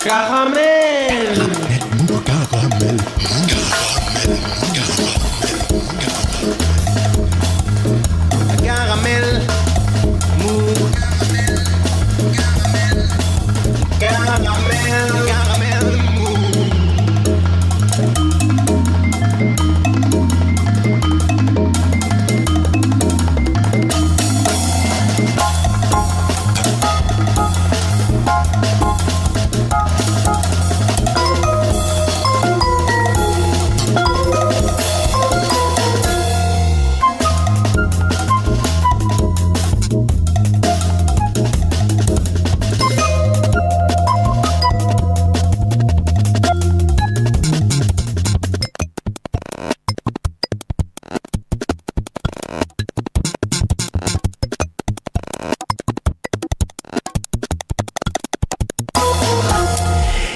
Caramel. Caramel. Caramel. Caramel.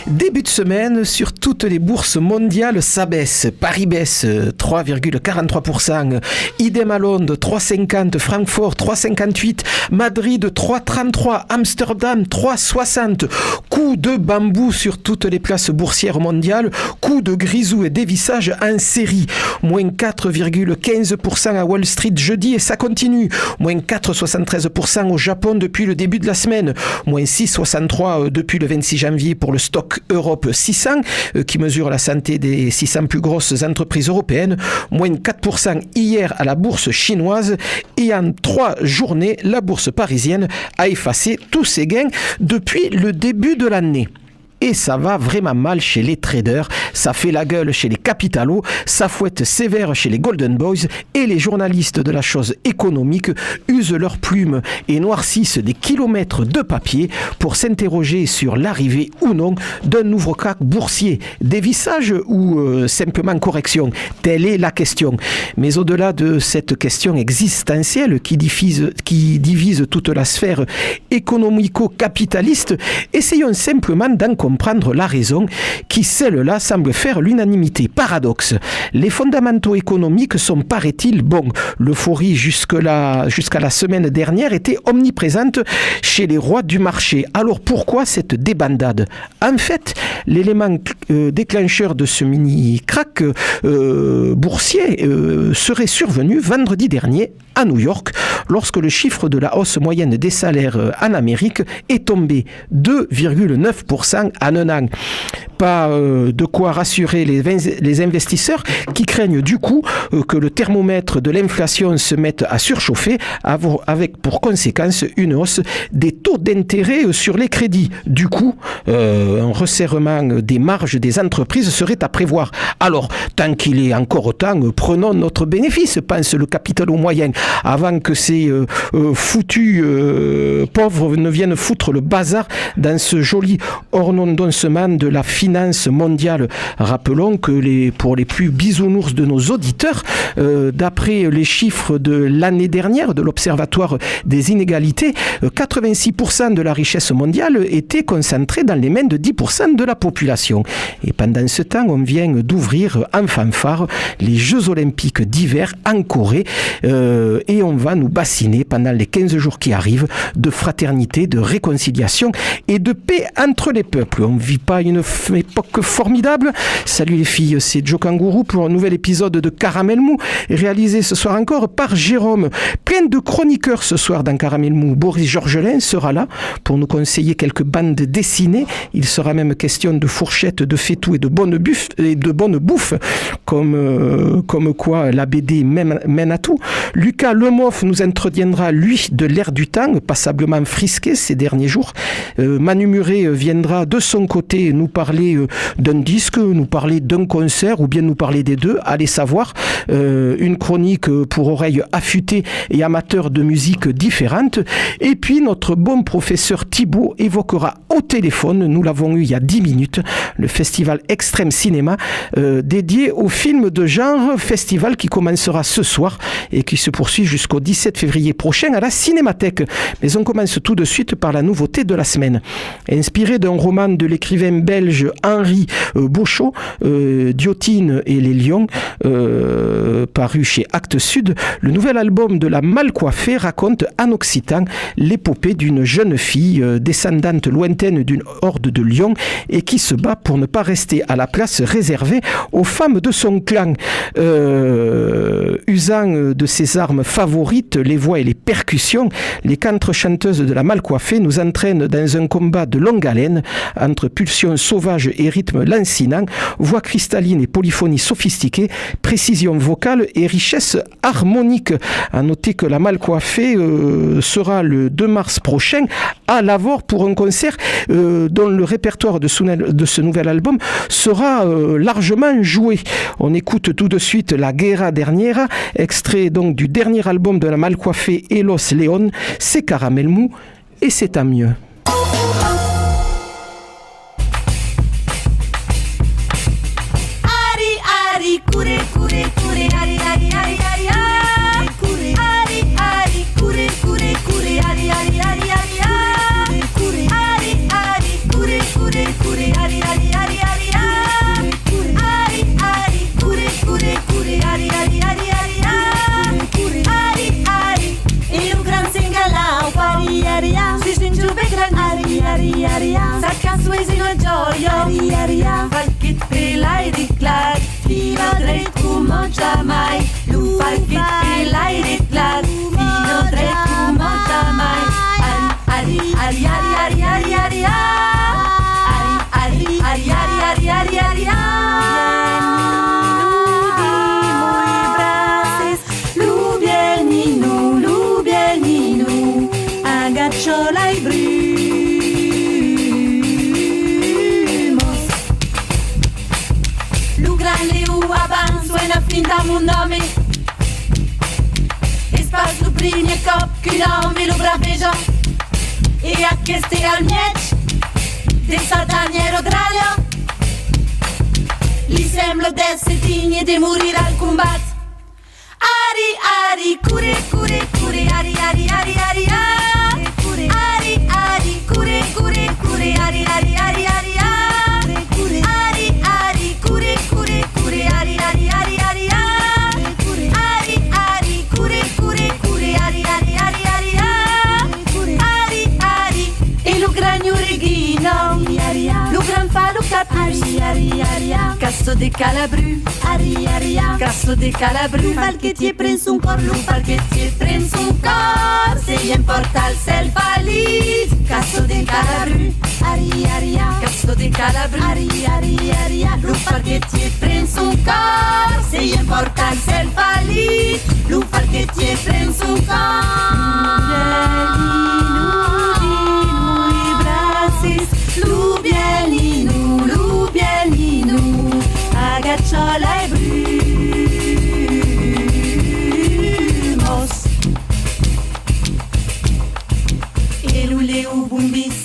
Début de semaine, sur toutes les bourses mondiales, ça baisse. Paris baisse 3,43%, idem à Londres 3,50%, Francfort 3,58%, Madrid 3,33%, Amsterdam 3,60%. Coup de bambou sur toutes les places boursières mondiales, coup de grisou et dévissage en série. Moins 4,15% à Wall Street jeudi et ça continue. Moins 4,73% au Japon depuis le début de la semaine. Moins 6,63% depuis le 26 janvier pour le stock Europe 600 qui mesure la santé des 600 plus grosses entreprises européennes. Moins 4% hier à la bourse chinoise et en 3 journées, la bourse parisienne a effacé tous ses gains depuis le début de l'année. Et ça va vraiment mal chez les traders, ça fait la gueule chez les capitalos, ça fouette sévère chez les Golden Boys et les journalistes de la chose économique usent leurs plumes et noircissent des kilomètres de papier pour s'interroger sur l'arrivée ou non d'un nouveau crack boursier. Dévissage ou simplement correction? Telle est la question. Mais au-delà de cette question existentielle qui divise toute la sphère économico-capitaliste, essayons simplement d'en comprendre la raison qui, celle-là, semble faire l'unanimité. Paradoxe. Les fondamentaux économiques sont, paraît-il, bons. L'euphorie jusqu'à la semaine dernière était omniprésente chez les rois du marché. Alors pourquoi cette débandade? En fait, l'élément déclencheur de ce mini-crack boursier serait survenu vendredi dernier à New York, lorsque le chiffre de la hausse moyenne des salaires en Amérique est tombé 2,9% en un an. Pas de quoi rassurer les investisseurs qui craignent du coup que le thermomètre de l'inflation se mette à surchauffer avec pour conséquence une hausse des taux d'intérêt sur les crédits. Du coup, un resserrement des marges des entreprises serait à prévoir. Alors, tant qu'il est encore temps, prenons notre bénéfice, pense le capitalo moyen, avant que ces foutus pauvres ne viennent foutre le bazar dans ce joli ordonnancement de la finance mondiale. Rappelons que pour les plus bisounours de nos auditeurs, d'après les chiffres de l'année dernière de l'Observatoire des inégalités, 86% de la richesse mondiale était concentrée dans les mains de 10% de la population. Et pendant ce temps, on vient d'ouvrir en fanfare les Jeux Olympiques d'hiver en Corée et on va nous bassiner pendant les 15 jours qui arrivent de fraternité, de réconciliation et de paix entre les peuples. On ne vit pas une époque formidable? Salut les filles, c'est Joe Kangourou pour un nouvel épisode de Caramel Mou, réalisé ce soir encore par Jérôme. Plein de chroniqueurs ce soir dans Caramel Mou. Boris Georgelin sera là pour nous conseiller quelques bandes dessinées. Il sera même question de fourchettes, de faitout et de bonne bouffe, comme quoi la BD mène à tout. Lucas Lemoff nous entretiendra, lui, de l'air du temps, passablement frisqué ces derniers jours. Manu Muret viendra de son côté nous parler d'un disque, nous parler d'un concert ou bien nous parler des deux, allez savoir. Une chronique pour oreilles affûtées et amateurs de musique différentes. Et puis notre bon professeur Thibaut évoquera au téléphone, nous l'avons eu il y a 10 minutes, le festival Extrême Cinéma dédié aux films de genre, festival qui commencera ce soir et qui se poursuit jusqu'au 17 février prochain à la Cinémathèque. Mais on commence tout de suite par la nouveauté de la semaine. Inspiré d'un roman de l'écrivain belge Henri Beauchot, Diotine et les Lions, paru chez Actes Sud. Le nouvel album de la Malcoiffée raconte en occitan l'épopée d'une jeune fille descendante lointaine d'une horde de lions et qui se bat pour ne pas rester à la place réservée aux femmes de son clan. Usant de ses armes favorites, les voix et les percussions, les cantres-chanteuses de la Malcoiffée nous entraînent dans un combat de longue haleine entre pulsions sauvages et rythmes lancinants, voix cristallines et polyphonie sophistiquée, précision vocale et richesse harmonique. À noter que la Malcoiffée sera le 2 mars prochain à Lavore pour un concert dont le répertoire de ce nouvel album sera largement joué. On écoute tout de suite La Guerra Derniera, extrait donc du dernier album de la Malcoiffée et Los León. C'est Caramel Mou et c'est tant mieux. Cure, cure, cure, ari, ari, ari, ari, ari, cure, ari, ari, cure, cure, cure, ari, ari, ari, ari, ari, cure, ari, ari, cure, cure, cure, ari, ari, ari, ari, ari, cure, ari, ari, cure, cure, cure, ari, ari, ari, ari, ari, cure, ari, ari, e un gran singalau, ari, ari, si stinge be gran, ari, ari, ari, sacca suesi no gioio, ari, ari, valkit pelai di clar. Fino dreit cum o jamais, lu falkit pelai clar. Fino dreit cum o jamais, ari ari ari ari ari ari ari ari ari ari ari ari Lubieninu, agacciola i suena finta mon nome Espace lu prinie cop Culam e lu braveja E aceste al mieci Del sardaniero dralio Li sembla d'esse digni de morir al combat Ari, ari, cure, cure, cure Ari, ari, ari, ari, ari Cure, ari, ari, cure, cure, cure Ari, ari, ari, ari, ari Cure, ari, ari, cure, cure, cure Ari, ari, ari, ari, ari Cure, ari, ari, cure, cure, cure Ari, ari, ari, ari, ari Cure, ari, ari E lo granio reghino Lo gran fa lo cap Ari, ari, ari, ari Casso de Calabru Ari, ari, ari Casso de Calabru Lu fal che ti prens un cor Lu fal che ti prens un cor Se gli porta il sel falit Casso de Calabru Ari, ari, ari Casso de Calabru Ari, ari, ari Lu fal che ti prens un cor Se gli porta il sel falit Lu fal che ti prens un cor Lubieninu, Lubieninu, agacciola e brumos E luleu bumbis,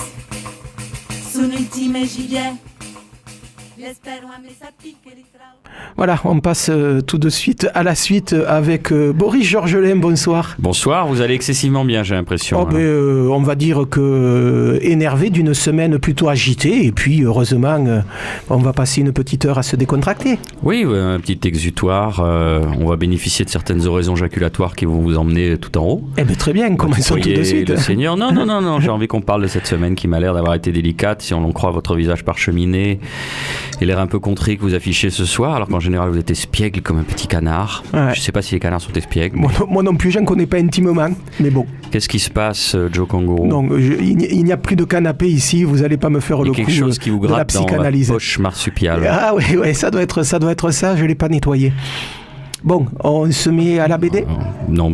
sono ultime gilet L'espero a me sappi che ritrao Voilà, on passe tout de suite à la suite avec Boris Georgelin. Bonsoir. Bonsoir, vous allez excessivement bien, j'ai l'impression. On va dire que énervé d'une semaine plutôt agitée, et puis heureusement, on va passer une petite heure à se décontracter. Oui, un petit exutoire. On va bénéficier de certaines oraisons jaculatoires qui vont vous emmener tout en haut. Eh bien, très bien, commençons tout de suite. Le Seigneur. Non, j'ai envie qu'on parle de cette semaine qui m'a l'air d'avoir été délicate, si on en croit votre visage parcheminé et l'air un peu contré que vous affichez ce soir, alors qu'en général vous êtes espiègle comme un petit canard. Ouais. Je ne sais pas si les canards sont espiègles. Moi non plus, je ne connais pas intimement, mais bon. Qu'est-ce qui se passe, Joe Kangourou? Non, il n'y a plus de canapé ici, vous n'allez pas me faire le coup quelque chose qui vous de la gratte psychanalyse. Dans la poche marsupiale. Ah oui, ça doit être ça, je ne l'ai pas nettoyé. Bon, on se met à la BD ? Non,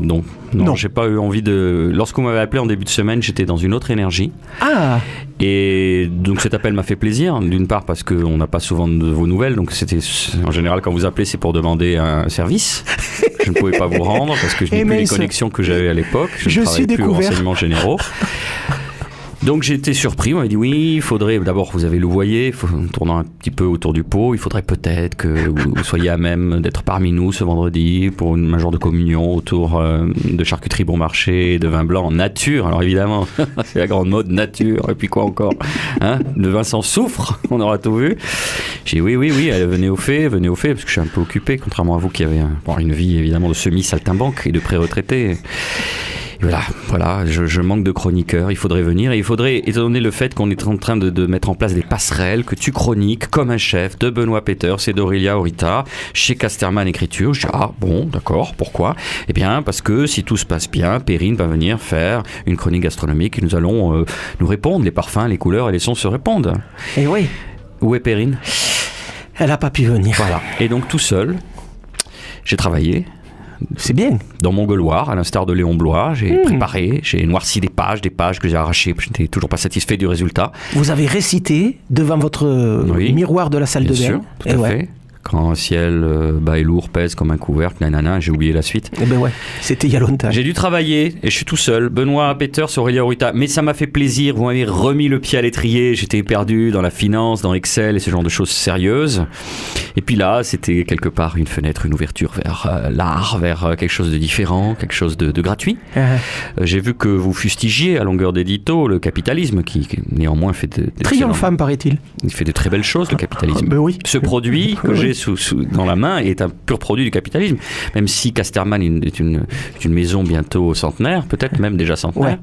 j'ai pas eu envie de... Lorsque vous m'avez appelé en début de semaine, j'étais dans une autre énergie. Ah. Et donc cet appel m'a fait plaisir, d'une part parce qu'on n'a pas souvent de vos nouvelles, donc c'était... En général, quand vous appelez, c'est pour demander un service. Je ne pouvais pas vous rendre parce que je n'ai plus les connexions que j'avais à l'époque. Je ne travaille plus aux renseignements généraux. Donc j'étais surpris, on m'a dit oui, il faudrait, d'abord vous avez louvoyé, en tournant un petit peu autour du pot, il faudrait peut-être que vous soyez à même d'être parmi nous ce vendredi pour un jour de communion autour de charcuterie bon marché, de vin blanc en nature. Alors évidemment, c'est la grande mode, nature, et puis quoi encore, hein, le vin sans soufre, on aura tout vu. J'ai dit oui, allez, venez au fait, parce que je suis un peu occupé, contrairement à vous qui avez une vie évidemment de semi-saltimbanque et de pré-retraité. Voilà, je manque de chroniqueurs, il faudrait venir, et il faudrait, étant donné le fait qu'on est en train de mettre en place des passerelles, que tu chroniques comme un chef de Benoît Peters et d'Aurélia Aurita chez Casterman Écriture. Je dis, bon, d'accord, pourquoi ? Eh bien, parce que si tout se passe bien, Perrine va venir faire une chronique gastronomique et nous allons nous répondre, les parfums, les couleurs et les sons se répondent. Et oui. Où est Perrine ? Elle n'a pas pu venir. Voilà, et donc tout seul, j'ai travaillé. C'est bien. Dans mon gueuloir, à l'instar de Léon Blois, j'ai préparé, j'ai noirci des pages que j'ai arrachées. Je n'étais toujours pas satisfait du résultat. Vous avez récité devant votre miroir de la salle de bain. Bien sûr, tout à fait. Quand un ciel bas et lourd pèse comme un couvercle, nanana, j'ai oublié la suite. Eh ben ouais, c'était il y a longtemps. J'ai dû travailler et je suis tout seul. Benoît Peters, Aurélia Aurita. Mais ça m'a fait plaisir. Vous m'avez remis le pied à l'étrier. J'étais perdu dans la finance, dans Excel et ce genre de choses sérieuses. Et puis là, c'était quelque part une fenêtre, une ouverture vers l'art, vers quelque chose de différent, quelque chose de gratuit. J'ai vu que vous fustigiez à longueur d'édito le capitalisme qui néanmoins fait de triomphant, paraît-il. Il fait de très belles choses, le capitalisme. Ben oui. Ce produit que j'ai dans la main est un pur produit du capitalisme. Même si Casterman est une maison bientôt centenaire, peut-être même déjà centenaire.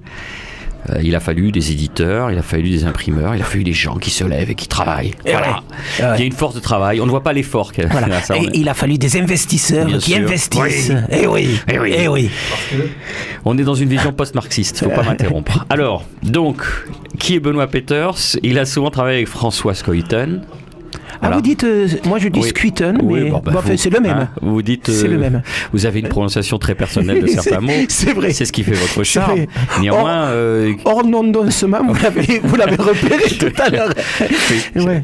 Ouais. Il a fallu des éditeurs, il a fallu des imprimeurs, il a fallu des gens qui se lèvent et qui travaillent. Voilà. Il y a une force de travail. On ne voit pas l'effort qu'elle a. Et il a fallu des investisseurs qui investissent. Oui. Et oui. On est dans une vision post-marxiste. Il ne faut pas m'interrompre. Alors, donc, qui est Benoît Peters ? Il a souvent travaillé avec François Scoyton. Voilà. Vous dites, moi je dis Squeaton, mais c'est le même. Hein, vous dites, c'est le même. Vous avez une prononciation très personnelle de certains mots. C'est vrai. C'est ce qui fait votre charme. Néanmoins, ordonnancement, vous l'avez repéré tout à l'heure.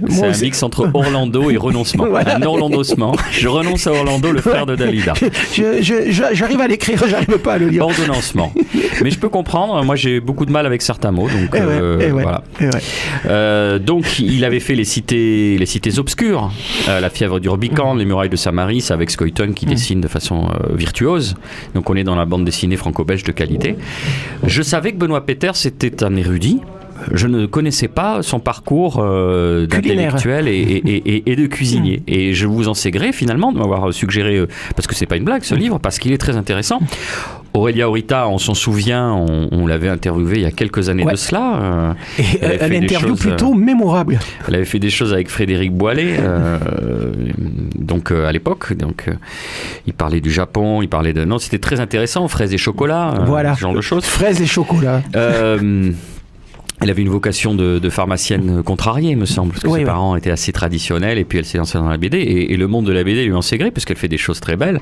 C'est un mix entre Orlando et renoncement. Voilà. Un orlandossement. Je renonce à Orlando, le frère de Dalida. J'arrive à l'écrire, j'arrive pas à le lire. Ordonnancement. Mais je peux comprendre. Moi, j'ai beaucoup de mal avec certains mots. Donc, voilà. Donc, il avait fait les cités obscures, la fièvre du Rubicon, les murailles de Samarie, c'est avec Scoyton qui dessine de façon virtuose. Donc on est dans la bande dessinée franco-belge de qualité. Je savais que Benoît Peters était un érudit. Je ne connaissais pas son parcours d'intellectuel et de cuisinier. Et je vous en sais gré finalement de m'avoir suggéré, parce que c'est pas une blague ce livre, parce qu'il est très intéressant. Aurélia Aurita, on s'en souvient, on l'avait interviewée il y a quelques années de cela. Un interview plutôt mémorable. Elle avait fait des choses avec Frédéric Boilet, donc à l'époque. Donc, il parlait du Japon, il parlait de... Non, c'était très intéressant, fraises et chocolat, ce genre de choses. Fraises et chocolat. Elle avait une vocation de pharmacienne contrariée, il me semble, parce que ses parents étaient assez traditionnels, et puis elle s'est lancée dans la BD, et le monde de la BD lui en s'est gré, parce qu'elle fait des choses très belles.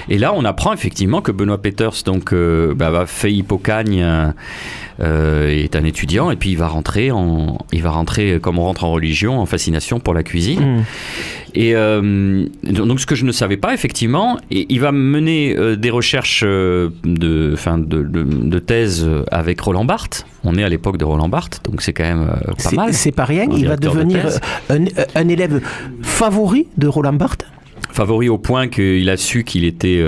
Et là, on apprend effectivement que Benoît Peters, donc, fait Hippocagne, est un étudiant, et puis il va rentrer, comme on rentre en religion, en fascination pour la cuisine. Et donc ce que je ne savais pas effectivement, il va mener des recherches de thèse avec Roland Barthes. On est à l'époque de Roland Barthes, donc c'est quand même pas mal. C'est pas rien, il va devenir un élève favori de Roland Barthes. Favori au point qu'il a su qu'il était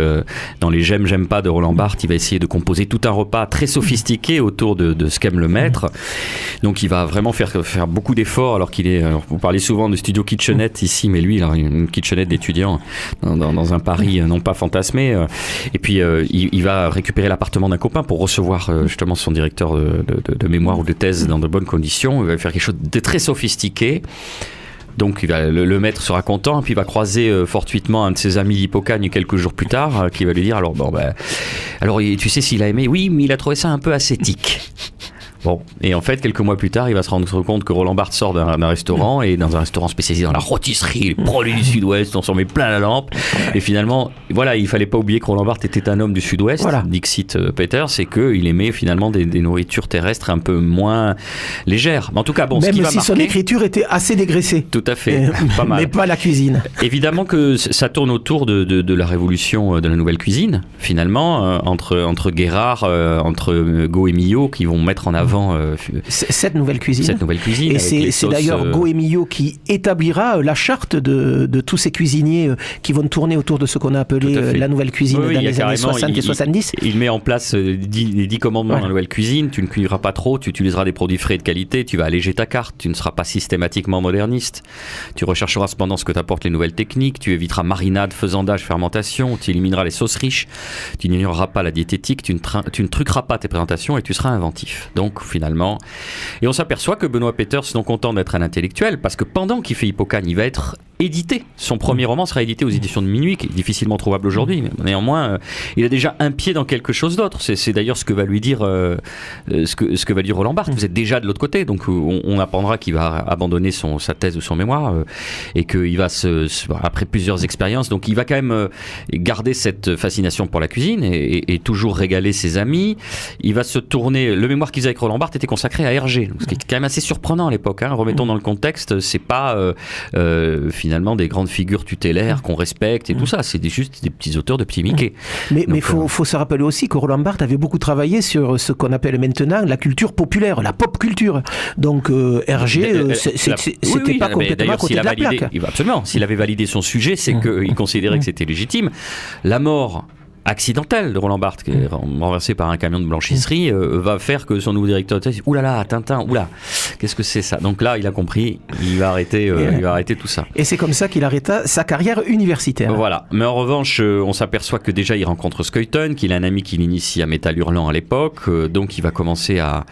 dans les j'aime pas de Roland Barthes. Il va essayer de composer tout un repas très sophistiqué autour de ce qu'aime le maître. Donc il va vraiment faire beaucoup d'efforts, alors qu'il est... vous parlez souvent de studio kitchenette ici, mais lui il a une kitchenette d'étudiant dans un Paris non pas fantasmé. Et puis il va récupérer l'appartement d'un copain pour recevoir justement son directeur de mémoire ou de thèse dans de bonnes conditions. Il va faire quelque chose de très sophistiqué. Donc le maître sera content, et puis il va croiser fortuitement un de ses amis d'Hippocagne quelques jours plus tard, qui va lui dire alors tu sais s'il a aimé, oui, mais il a trouvé ça un peu ascétique. Bon, et en fait, quelques mois plus tard, il va se rendre compte que Roland Barthes sort d'un restaurant, et dans un restaurant spécialisé dans la rôtisserie, les produits du Sud-Ouest, on s'en met plein la lampe. Et finalement, voilà, il fallait pas oublier que Roland Barthes était un homme du Sud-Ouest, Dixit Peters, c'est qu'il aimait finalement des nourritures terrestres un peu moins légères. Mais en tout cas, bon, même ce qui va si marquer, son écriture était assez dégraissée. Tout à fait, pas mal. Mais pas la cuisine. Évidemment que ça tourne autour de la révolution de la nouvelle cuisine, finalement, entre Guérard, entre Go et Millot, qui vont mettre en avant vend cette nouvelle cuisine. Et c'est d'ailleurs Goemio qui établira la charte de tous ces cuisiniers qui vont tourner autour de ce qu'on a appelé la nouvelle cuisine dans les années 60 et 70. Il met en place les 10 commandements de la nouvelle cuisine. Tu ne cuineras pas trop, tu utiliseras des produits frais de qualité, tu vas alléger ta carte, tu ne seras pas systématiquement moderniste. Tu rechercheras cependant ce que t'apportent les nouvelles techniques, tu éviteras marinade, faisandage, fermentation, tu élimineras les sauces riches, tu n'ignoreras pas la diététique, tu ne truqueras pas tes présentations et tu seras inventif. Donc finalement, et on s'aperçoit que Benoît Peeters, non content d'être un intellectuel, parce que pendant qu'il fait Hippocane, il va être édité. Son premier roman sera édité aux éditions de Minuit, qui est difficilement trouvable aujourd'hui, mais néanmoins, il a déjà un pied dans quelque chose d'autre. C'est d'ailleurs ce que va lui dire ce que va lui dire Roland Barthes. Vous êtes déjà de l'autre côté, donc on apprendra qu'il va abandonner sa thèse ou son mémoire et qu'il va après plusieurs expériences, donc il va quand même garder cette fascination pour la cuisine et toujours régaler ses amis. Il va se tourner. Le mémoire qu'il faisait avec Roland Barthes était consacré à Hergé, donc, ce qui est quand même assez surprenant à l'époque. Remettons dans le contexte, c'est pas finalement des grandes figures tutélaires qu'on respecte et tout ça, c'est juste des petits auteurs de petits Mickey. Mais il faut se rappeler aussi que Roland Barthes avait beaucoup travaillé sur ce qu'on appelle maintenant la culture populaire, la pop culture. Donc Hergé, c'était pas complètement à côté de la plaque. Absolument. S'il avait validé son sujet, c'est qu'il considérait que c'était légitime. La mort accidentelle de Roland Barthes, qui est renversé par un camion de blanchisserie, va faire que son nouveau directeur de thèse dit « Oulala, Tintin, oula, qu'est-ce que c'est ça ?» Donc là, il a compris, il va arrêter tout ça. Et c'est comme ça qu'il arrêta sa carrière universitaire. Voilà. Mais en revanche, on s'aperçoit que déjà, il rencontre Skuyten, qu'il a un ami qui l'initie à Métal Hurlant à l'époque, donc il va commencer à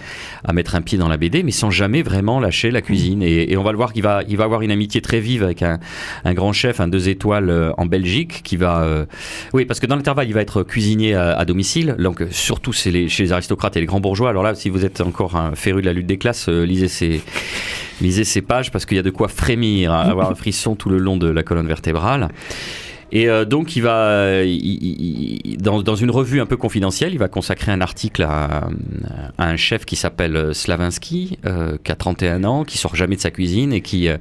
mettre un pied dans la BD, mais sans jamais vraiment lâcher la cuisine. Et on va le voir qu'il va avoir une amitié très vive avec un grand chef, un 2 étoiles en Belgique, qui va... Oui, parce que dans l'intervalle, il va être cuisinier à domicile, donc surtout chez les aristocrates et les grands bourgeois. Alors là, si vous êtes encore un féru de la lutte des classes, lisez ces pages, parce qu'il y a de quoi frémir, avoir un frisson tout le long de la colonne vertébrale. Et donc il va, dans une revue un peu confidentielle, il va consacrer un article à un chef qui s'appelle Slavinsky, qui a 31 ans, qui sort jamais de sa cuisine et qui est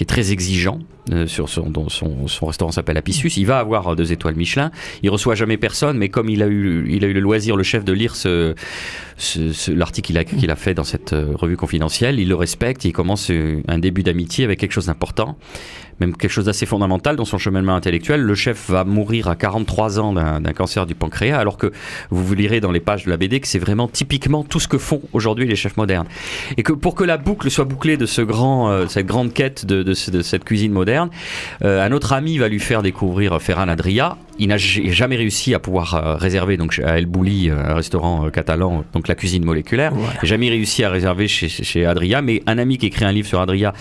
très exigeant. Son restaurant s'appelle Apicius. Il va avoir 2 étoiles Michelin. Il reçoit jamais personne, mais comme il a eu le loisir, le chef, de lire l'article qu'il a fait dans cette revue confidentielle, il le respecte et il commence un début d'amitié avec quelque chose d'important, même quelque chose d'assez fondamental dans son cheminement intellectuel. Le chef va mourir à 43 ans d'un cancer du pancréas, alors que vous lirez dans les pages de la BD que c'est vraiment typiquement tout ce que font aujourd'hui les chefs modernes. Et que pour que la boucle soit bouclée de cette grande quête de cette cuisine moderne, un autre ami va lui faire découvrir Ferran Adrià. Il n'a jamais réussi à pouvoir réserver donc à El Bulli, un restaurant catalan, donc la cuisine moléculaire. Voilà. Jamais réussi à réserver chez Adrià, mais un ami qui écrit un livre sur Adrià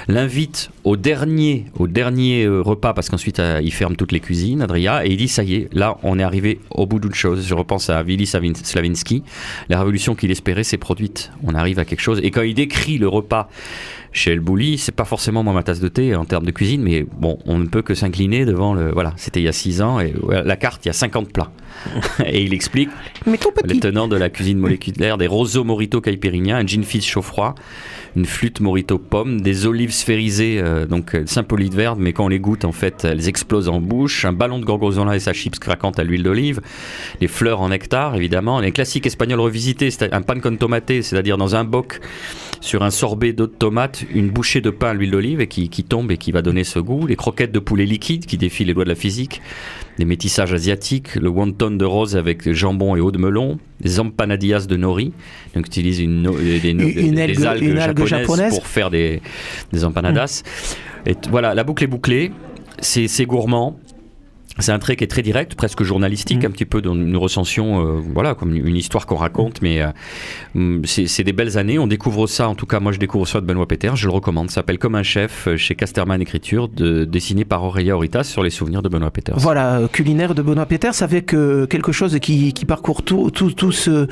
l'invite au dernier repas, parce qu'ensuite il ferme toutes les cuisines, Adrià, et il dit ça y est, là on est arrivé au bout d'une chose. Je repense à Vili Slavinsky, la révolution qu'il espérait s'est produite. On arrive à quelque chose. Et quand il décrit le repas chez El Bulli, c'est pas forcément moi ma tasse de thé en termes de cuisine, mais bon, on ne peut que s'incliner devant voilà, c'était il y a 6 ans, et la carte, il y a 50 plats. Et il explique les tenants de la cuisine moléculaire: des roseaux morito caipirinha, un gin fizz chaud froid, une flûte morito pomme, des olives sphérisées, donc Saint-Hippolyte verte, mais quand on les goûte, en fait, elles explosent en bouche, un ballon de gorgonzola et sa chips craquante à l'huile d'olive, des fleurs en nectar, évidemment, les classiques espagnols revisités, c'est un pan con tomate, c'est-à-dire dans un boc, sur un sorbet d'eau de tomate, une bouchée de pain à l'huile d'olive et qui tombe et qui va donner ce goût, les croquettes de poulet liquide qui défient les lois de la physique, des métissages asiatiques, le wonton de rose avec jambon et eau de melon, des empanadillas de nori, donc utilise des algues japonaises pour faire des empanadas. Et voilà, la boucle est bouclée, c'est gourmand. C'est un trait qui est très direct, presque journalistique, un petit peu dans une recension, voilà, comme une histoire qu'on raconte, mais c'est des belles années. On découvre ça, en tout cas, moi je découvre ça de Benoît Peeters, je le recommande. Ça s'appelle Comme un chef, chez Casterman Écriture, dessiné par Aurélia Oritas sur les souvenirs de Benoît Peeters. Voilà, culinaire de Benoît Peeters, avec quelque chose qui parcourt tout ce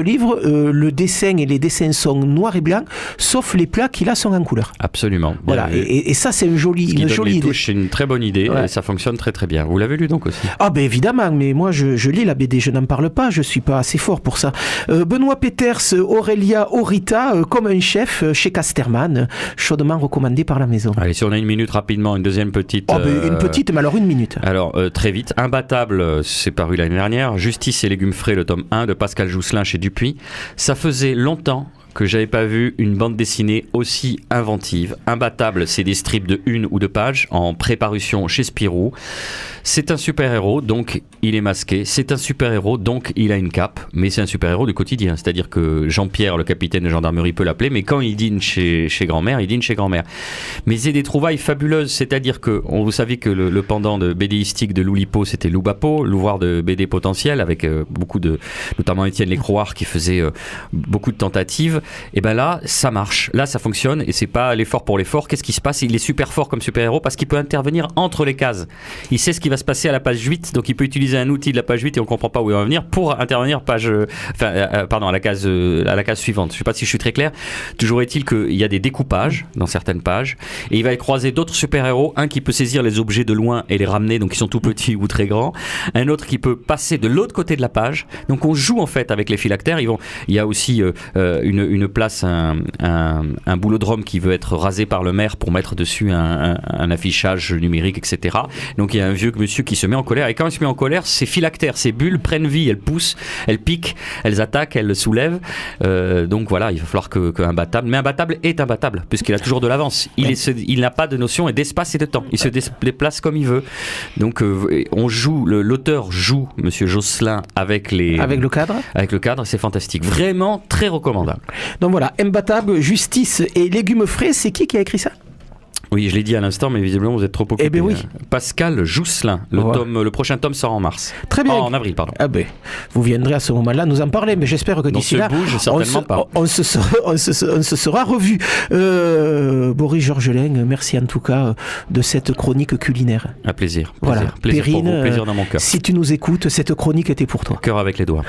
livre. Le dessin et les dessins sont noirs et blancs, sauf les plats qui là sont en couleur. Absolument. Voilà, et ça c'est une jolie idée. C'est une très bonne idée. Ouais. ça fonctionne très très bien. Vous l'avez lu donc aussi? Ah ben évidemment, mais moi je lis la BD, je n'en parle pas, je suis pas assez fort pour ça. Benoît Peters, Aurélia Orita, comme un chef chez Casterman, chaudement recommandé par la maison. Allez, si on a une minute rapidement, une deuxième petite... Une petite, mais alors une minute. Alors, très vite. Imbattable, c'est paru l'année dernière. Justice et légumes frais, le tome 1 de Pascal Jousselin chez Dupuis. Ça faisait longtemps que j'avais pas vu une bande dessinée aussi inventive. Imbattable, c'est des strips de 1 ou 2 pages en préparution chez Spirou. C'est un super-héros, donc il est masqué. C'est un super-héros, donc il a une cape. Mais c'est un super-héros du quotidien. C'est-à-dire que Jean-Pierre, le capitaine de gendarmerie, peut l'appeler, mais quand il dîne chez grand-mère, il dîne chez grand-mère. Mais c'est des trouvailles fabuleuses. C'est-à-dire que, vous savez que le pendant de BDistique de Loulipo, c'était Loubapo, l'ouvroir de BD potentiel, avec beaucoup de, notamment Étienne Lécroard qui faisait beaucoup de tentatives. Et ben là, ça marche. Là, ça fonctionne et c'est pas l'effort pour l'effort. Qu'est-ce qui se passe? Il est super fort comme super-héros parce qu'il peut intervenir entre les cases. Il sait ce qui va se passer à la page 8, donc il peut utiliser un outil de la page 8 et on comprend pas où il va venir pour intervenir à la case suivante. Je sais pas si je suis très clair. Toujours est-il qu'il y a des découpages dans certaines pages et il va croiser d'autres super-héros. Un qui peut saisir les objets de loin et les ramener, donc ils sont tout petits ou très grands. Un autre qui peut passer de l'autre côté de la page. Donc on joue en fait avec les phylactères. Il y a aussi une place, un boulodrome qui veut être rasé par le maire pour mettre dessus un affichage numérique, etc. Donc il y a un vieux monsieur qui se met en colère, et quand il se met en colère, ces phylactères, ces bulles prennent vie, elles poussent, elles piquent, elles attaquent, elles soulèvent. Donc voilà, il va falloir qu'Imbattable, mais Imbattable est imbattable puisqu'il a toujours de l'avance. Il n'a pas de notion d'espace et de temps. Il se déplace comme il veut. Donc l'auteur joue Monsieur Jousselin avec le cadre, c'est fantastique, vraiment très recommandable. Donc voilà, Imbattable, Justice et légumes frais, c'est qui a écrit ça? Oui, je l'ai dit à l'instant, mais visiblement vous êtes trop occupé. Eh ben oui. Pascal Jousselin. Le prochain tome sort en mars. Très bien. En avril, pardon. Ah ben, vous viendrez à ce moment-là nous en parler, mais j'espère que d'ici là, on se sera revus. Boris Georgelin, merci en tout cas de cette chronique culinaire. Un plaisir. Voilà. Plaisir Perrine, pour vous, plaisir dans mon cœur. Si tu nous écoutes, cette chronique était pour toi. Cœur avec les doigts.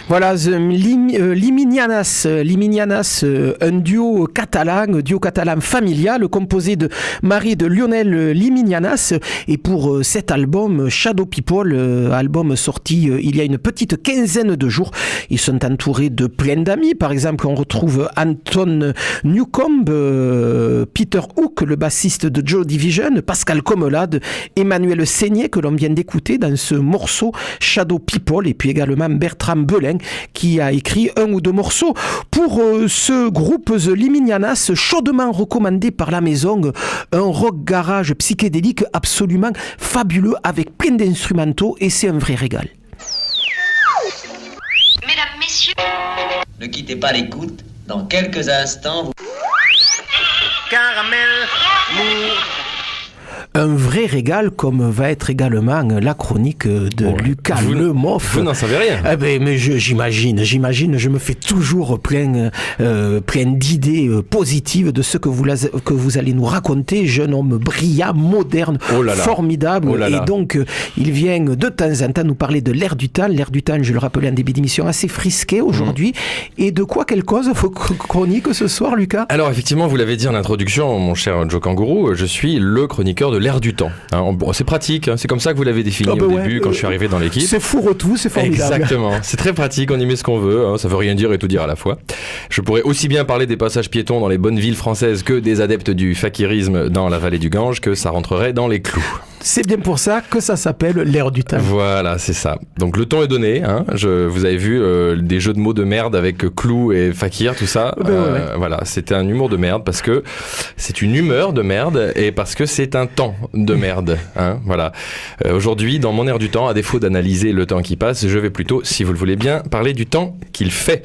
Voilà, Liminianas, un duo catalan familial composé de Marie de Lionel Liminianas. Et pour cet album, Shadow People, album sorti il y a une petite quinzaine de jours, ils sont entourés de plein d'amis. Par exemple, on retrouve Anton Newcomb, Peter Hook, le bassiste de Joy Division, Pascal Comelade, Emmanuel Seigné, que l'on vient d'écouter dans ce morceau Shadow People, et puis également Bertrand Belin, qui a écrit un ou deux morceaux pour ce groupe The Liminianas, chaudement recommandé par la maison, un rock garage psychédélique absolument fabuleux avec plein d'instrumentaux, et c'est un vrai régal. Mesdames, messieurs, ne quittez pas l'écoute, dans quelques instants vous... Caramel mou. Un vrai régal, comme va être également la chronique de Lucas Lemoff. Vous n'en savez rien. Eh ben, mais j'imagine, je me fais toujours plein d'idées positives de ce que vous allez nous raconter, jeune homme brillant, moderne, formidable. Et donc, il vient de temps en temps nous parler de l'air du temps. L'air du temps, je le rappelais en début d'émission, assez frisqué aujourd'hui. Et de quoi, quelle cause vos chroniques ce soir, Lucas ? Alors, effectivement, vous l'avez dit en introduction, mon cher Joe Kangourou, je suis le chroniqueur de l'air du temps. Bon, c'est pratique, c'est comme ça que vous l'avez défini au début quand je suis arrivé dans l'équipe. C'est fourre-tout, c'est formidable. Exactement, c'est très pratique, on y met ce qu'on veut, ça veut rien dire et tout dire à la fois. Je pourrais aussi bien parler des passages piétons dans les bonnes villes françaises que des adeptes du fakirisme dans la vallée du Gange, que ça rentrerait dans les clous. C'est bien pour ça que ça s'appelle l'air du temps. Voilà, c'est ça. Donc le ton est donné, vous avez vu des jeux de mots de merde avec clou et fakir, tout ça. Voilà, c'était un humour de merde parce que c'est une humeur de merde et parce que c'est un temps de merde. Voilà. Aujourd'hui, dans mon air du temps, à défaut d'analyser le temps qui passe, je vais plutôt, si vous le voulez bien, parler du temps qu'il fait.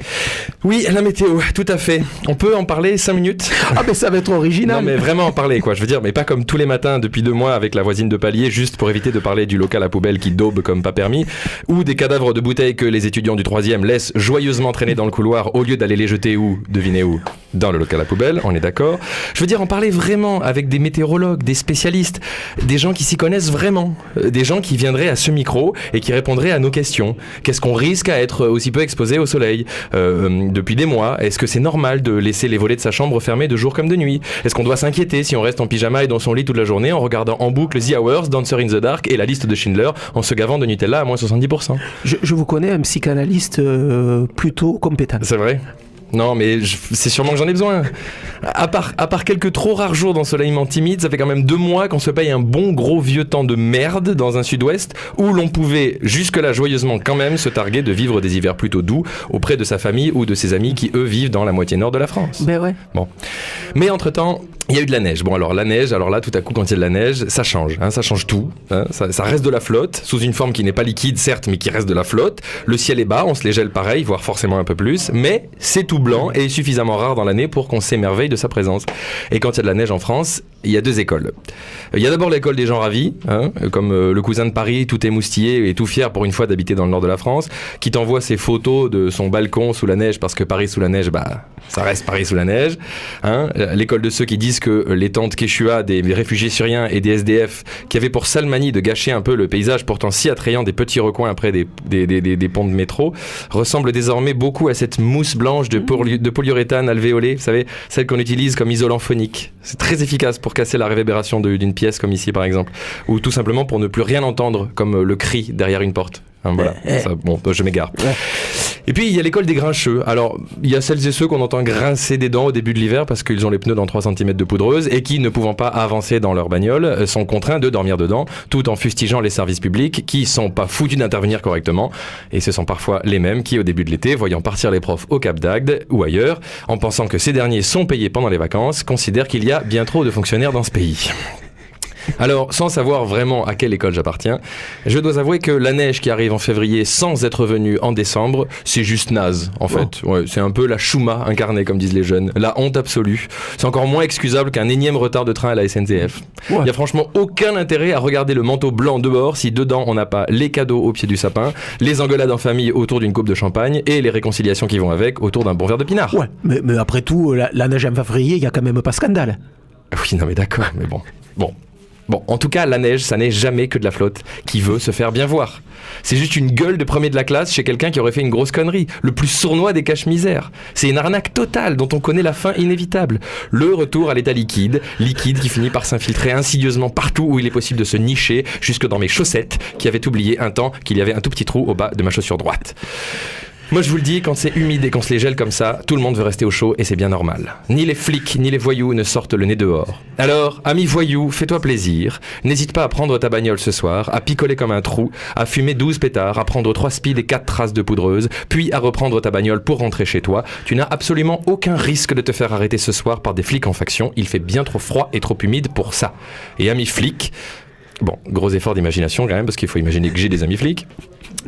Oui, la météo, tout à fait. On peut en parler 5 minutes. Ah mais ça va être original. Non mais vraiment en parler quoi, je veux dire, mais pas comme tous les matins depuis 2 mois avec la voisine de palier, juste pour éviter de parler du local à poubelle qui daube comme pas permis, ou des cadavres de bouteilles que les étudiants du 3e laissent joyeusement traîner dans le couloir au lieu d'aller les jeter où, devinez où, dans le local à poubelle, on est d'accord. Je veux dire en parler vraiment avec des météorologues, des spécialistes, des gens qui s'y connaissent vraiment, des gens qui viendraient à ce micro et qui répondraient à nos questions. Qu'est-ce qu'on risque à être aussi peu exposé au soleil depuis des mois? Est-ce que c'est normal de laisser les volets de sa chambre fermés de jour comme de nuit? Est-ce qu'on doit s'inquiéter si on reste en pyjama et dans son lit toute la journée en regardant en boucle The Hours, Dancer in the Dark et la liste de Schindler en se gavant de Nutella à moins 70%? Je vous connais, un psychanalyste plutôt compétent. C'est vrai? Non, mais c'est sûrement que j'en ai besoin. À part quelques trop rares jours d'ensoleillement timide, ça fait quand même 2 mois qu'on se paye un bon gros vieux temps de merde dans un sud-ouest où l'on pouvait jusque-là joyeusement quand même se targuer de vivre des hivers plutôt doux auprès de sa famille ou de ses amis qui, eux, vivent dans la moitié nord de la France. Ben ouais. Bon. Mais entre-temps, il y a eu de la neige. Bon, alors la neige, alors là, tout à coup, quand il y a de la neige, ça change. Ça change tout. Ça reste de la flotte, sous une forme qui n'est pas liquide, certes, mais qui reste de la flotte. Le ciel est bas, on se les gèle pareil, voire forcément un peu plus, mais c'est tout blanc et suffisamment rare dans l'année pour qu'on s'émerveille de sa présence. Et quand il y a de la neige en France, il y a 2 écoles. Il y a d'abord l'école des gens ravis, comme le cousin de Paris, tout émoustillé et tout fier pour une fois d'habiter dans le nord de la France, qui t'envoie ses photos de son balcon sous la neige, parce que Paris sous la neige, ça reste Paris sous la neige. L'école de ceux qui disent que les tentes Quechua des réfugiés syriens et des SDF, qui avaient pour sale manie de gâcher un peu le paysage pourtant si attrayant des petits recoins après des ponts de métro, ressemblent désormais beaucoup à cette mousse blanche de polyuréthane alvéolée, vous savez, celle qu'on utilise comme isolant phonique. C'est très efficace pour casser la réverbération d'une pièce comme ici par exemple, ou tout simplement pour ne plus rien entendre comme le cri derrière une porte. Voilà. Bon, je m'égare. Et puis il y a l'école des grincheux. Alors il y a celles et ceux qu'on entend grincer des dents au début de l'hiver parce qu'ils ont les pneus dans 3 cm de poudreuse et qui, ne pouvant pas avancer dans leur bagnole, sont contraints de dormir dedans, tout en fustigeant les services publics qui sont pas foutus d'intervenir correctement. Et ce sont parfois les mêmes qui, au début de l'été, voyant partir les profs au Cap d'Agde ou ailleurs, en pensant que ces derniers sont payés pendant les vacances, considèrent qu'il y a bien trop de fonctionnaires dans ce pays. Alors, sans savoir vraiment à quelle école j'appartiens, je dois avouer que la neige qui arrive en février sans être venue en décembre, c'est juste naze, en fait. Ouais, c'est un peu la chouma incarnée, comme disent les jeunes. La honte absolue. C'est encore moins excusable qu'un énième retard de train à la SNCF. Il n'y a franchement aucun intérêt à regarder le manteau blanc dehors si dedans on n'a pas les cadeaux au pied du sapin, les engueulades en famille autour d'une coupe de champagne et les réconciliations qui vont avec autour d'un bon verre de pinard. Ouais, mais après tout, la neige en février, il n'y a quand même pas scandale. Oui, non mais d'accord, mais bon. Bon, en tout cas, la neige, ça n'est jamais que de la flotte qui veut se faire bien voir. C'est juste une gueule de premier de la classe chez quelqu'un qui aurait fait une grosse connerie. Le plus sournois des cache-misères. C'est une arnaque totale dont on connaît la fin inévitable. Le retour à l'état liquide qui finit par s'infiltrer insidieusement partout où il est possible de se nicher, jusque dans mes chaussettes, qui avaient oublié un temps qu'il y avait un tout petit trou au bas de ma chaussure droite. Moi je vous le dis, quand c'est humide et qu'on se les gèle comme ça, tout le monde veut rester au chaud et c'est bien normal. Ni les flics ni les voyous ne sortent le nez dehors. Alors, ami voyou, fais-toi plaisir. N'hésite pas à prendre ta bagnole ce soir, à picoler comme un trou, à fumer 12 pétards, à prendre 3 speeds et 4 traces de poudreuse, puis à reprendre ta bagnole pour rentrer chez toi. Tu n'as absolument aucun risque de te faire arrêter ce soir par des flics en faction. Il fait bien trop froid et trop humide pour ça. Et ami flic... Bon, gros effort d'imagination quand même, parce qu'il faut imaginer que j'ai des amis flics.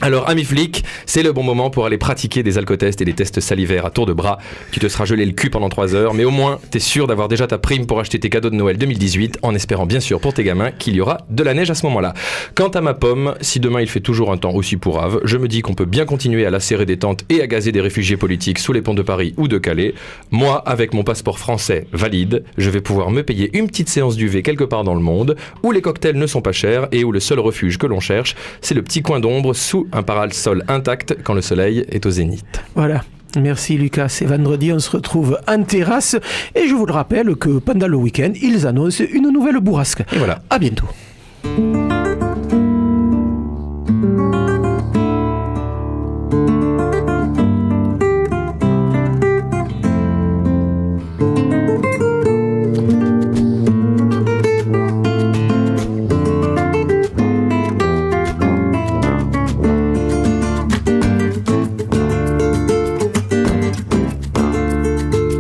Alors, ami flic, c'est le bon moment pour aller pratiquer des alcotests et des tests salivaires à tour de bras. Tu te seras gelé le cul pendant 3 heures, mais au moins, t'es sûr d'avoir déjà ta prime pour acheter tes cadeaux de Noël 2018, en espérant bien sûr pour tes gamins qu'il y aura de la neige à ce moment-là. Quant à ma pomme, si demain il fait toujours un temps aussi pourrave, je me dis qu'on peut bien continuer à lacérer des tentes et à gazer des réfugiés politiques sous les ponts de Paris ou de Calais. Moi, avec mon passeport français valide, je vais pouvoir me payer une petite séance d'UV quelque part dans le monde, où les cocktails ne sont pas chers et où le seul refuge que l'on cherche, c'est le petit coin d'ombre sous un parasol intact quand le soleil est au zénith. Voilà. Merci Lucas. Et vendredi, on se retrouve en terrasse. Et je vous le rappelle que pendant le week-end, ils annoncent une nouvelle bourrasque. Et voilà. À bientôt.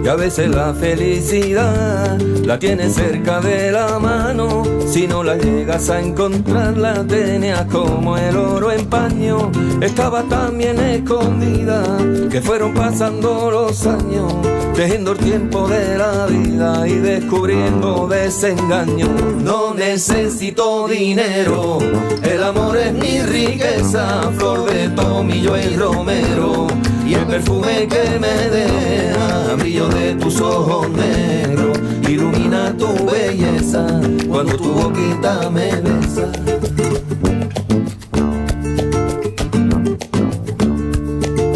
Y a veces la felicidad la tienes cerca de la mano. Si no la llegas a encontrar, la tenías como el oro en paño. Estaba tan bien escondida que fueron pasando los años, tejiendo el tiempo de la vida y descubriendo desengaños. No necesito dinero, el amor es mi riqueza, flor de tomillo y romero. Y el perfume que me deja, brillo de tus ojos negros, ilumina tu belleza cuando tu boquita me besa.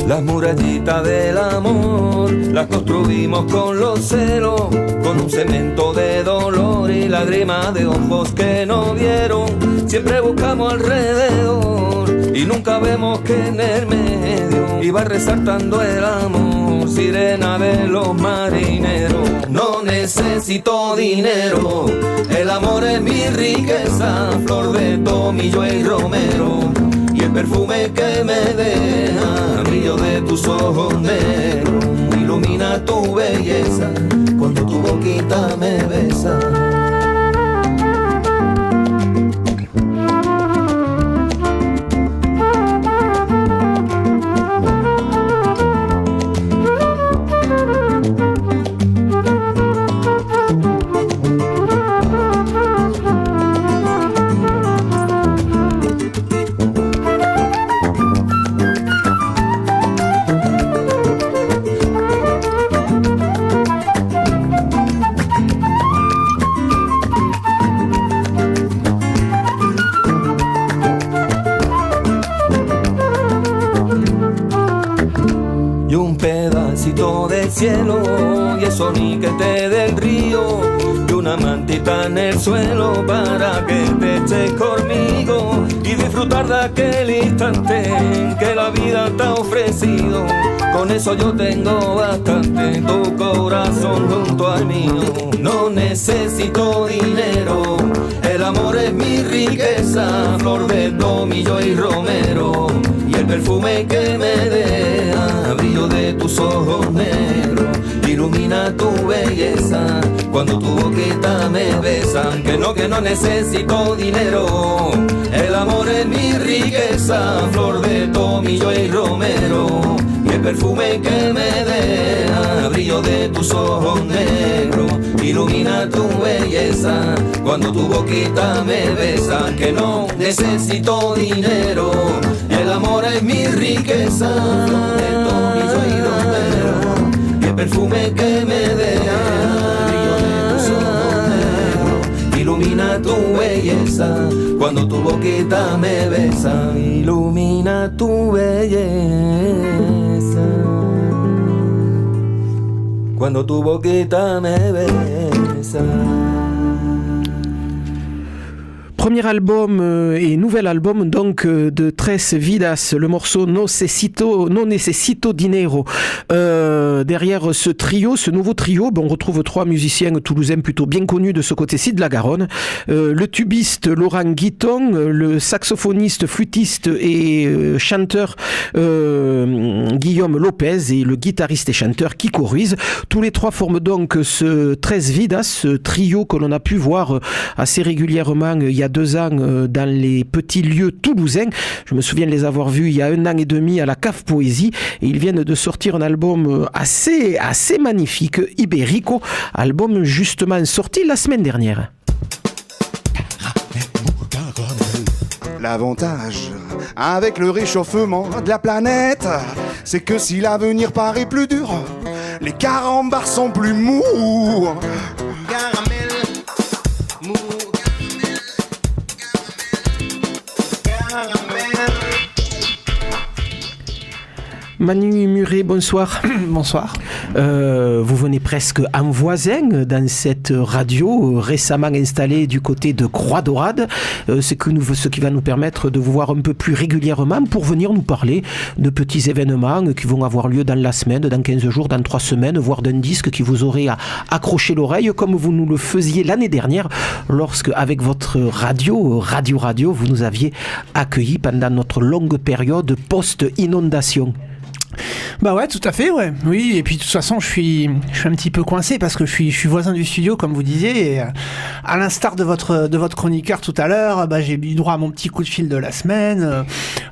Las murallitas del amor las construimos con los celos, con un cemento de dolor y lágrimas de ojos que no vieron. Siempre buscamos alrededor y nunca vemos que en el medio iba resaltando el amor, sirena de los marineros. No necesito dinero, el amor es mi riqueza, flor de tomillo y romero. Y el perfume que me deja, brillo de tus ojos negros, ilumina tu belleza cuando tu boquita me besa. Cielo, y eso ni que te dé el río, y una mantita en el suelo para que te eches conmigo y disfrutar de aquel instante que la vida te ha ofrecido. Con eso yo tengo bastante, tu corazón junto al mío. No necesito dinero, el amor es mi riqueza, flor de tomillo y romero. Y el perfume que me deja, brillo de tus ojos negros, ilumina tu belleza cuando tu boquita me besa. Que no necesito dinero, el amor es mi riqueza, flor de tomillo y romero. Y el perfume que me deja, brillo de tus ojos negros, ilumina tu belleza cuando tu boquita me besa. Que no necesito dinero, el amor es mi riqueza, flor de tomillo y romero. Y el perfume que me deja, brillo de tus ojos negros, ilumina tu belleza belleza, cuando tu boquita me besa, ilumina tu belleza. Cuando tu boquita me besa. Premier album et nouvel album donc de Tres Vidas, le morceau No Necesito Dinero. Derrière ce trio, ce nouveau trio, on retrouve 3 musiciens toulousains plutôt bien connus de ce côté-ci de la Garonne. Le tubiste Laurent Guiton, le saxophoniste, flûtiste et chanteur Guillaume Lopez et le guitariste et chanteur Kiko Ruiz. Tous les 3 forment donc ce Tres Vidas, ce trio que l'on a pu voir assez régulièrement il y a 2 ans dans les petits lieux toulousains. Je me souviens de les avoir vus il y a 1 an et demi à la Cave Poésie et ils viennent de sortir un album assez magnifique, Iberico, album justement sorti la semaine dernière. L'avantage avec le réchauffement de la planète, c'est que si l'avenir paraît plus dur, les carambars sont plus mous. Caramel, mou. Manu Muret, bonsoir. Bonsoir. Vous venez presque en voisin dans cette radio récemment installée du côté de Croix-Dorade, ce qui va nous permettre de vous voir un peu plus régulièrement pour venir nous parler de petits événements qui vont avoir lieu dans la semaine, dans 15 jours, dans 3 semaines, voire d'un disque qui vous aurait accroché l'oreille comme vous nous le faisiez l'année dernière lorsque, avec votre radio, vous nous aviez accueillis pendant notre longue période post-inondation. Bah ouais, tout à fait, ouais. Oui, et puis de toute façon, je suis un petit peu coincé parce que je suis voisin du studio, comme vous disiez, et à l'instar de votre chroniqueur tout à l'heure, j'ai eu droit à mon petit coup de fil de la semaine.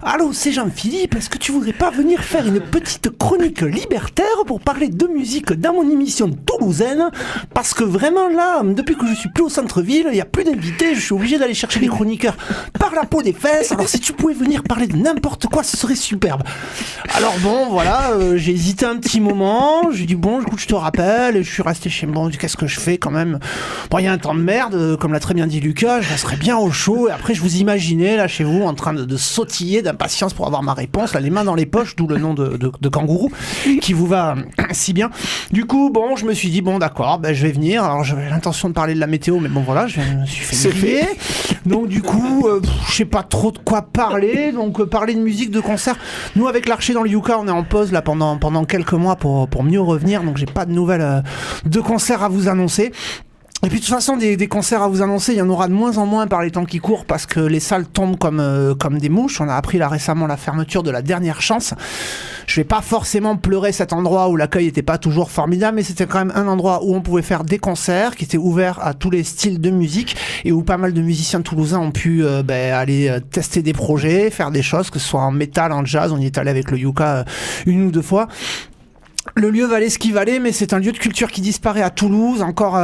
Allô, c'est Jean-Philippe, est-ce que tu voudrais pas venir faire une petite chronique libertaire pour parler de musique dans mon émission toulousaine? Parce que vraiment là, depuis que je suis plus au centre-ville, il n'y a plus d'invités, je suis obligé d'aller chercher les chroniqueurs par la peau des fesses. Alors si tu pouvais venir parler de n'importe quoi, ce serait superbe. Alors bon, voilà, j'ai hésité un petit moment, j'ai dit bon, écoute, je te rappelle, et je suis resté chez moi, qu'est-ce que je fais quand même? Bon, il y a un temps de merde, comme l'a très bien dit Lucas, je resterai bien au chaud, et après je vous imaginais là chez vous en train de sautiller d'impatience pour avoir ma réponse, là les mains dans les poches, d'où le nom de kangourou, qui vous va si bien. Du coup, bon, je me suis dit bon d'accord, je vais venir, alors j'avais l'intention de parler de la météo, mais bon voilà, je me suis fait griller. Donc du coup, je sais pas trop de quoi parler, donc parler de musique, de concert. Nous avec l'Archer dans le Yucca, on est en pause là pendant quelques mois pour mieux revenir, donc j'ai pas de nouvelles de concerts à vous annoncer. Et puis de toute façon, des concerts à vous annoncer, il y en aura de moins en moins par les temps qui courent parce que les salles tombent comme des mouches. On a appris là récemment la fermeture de la Dernière Chance. Je vais pas forcément pleurer cet endroit où l'accueil était pas toujours formidable, mais c'était quand même un endroit où on pouvait faire des concerts, qui était ouvert à tous les styles de musique et où pas mal de musiciens toulousains ont pu aller tester des projets, faire des choses, que ce soit en métal, en jazz. On y est allé avec le Yucca 1 ou 2 fois. Le lieu valait ce qu'il valait, mais c'est un lieu de culture qui disparaît à Toulouse, encore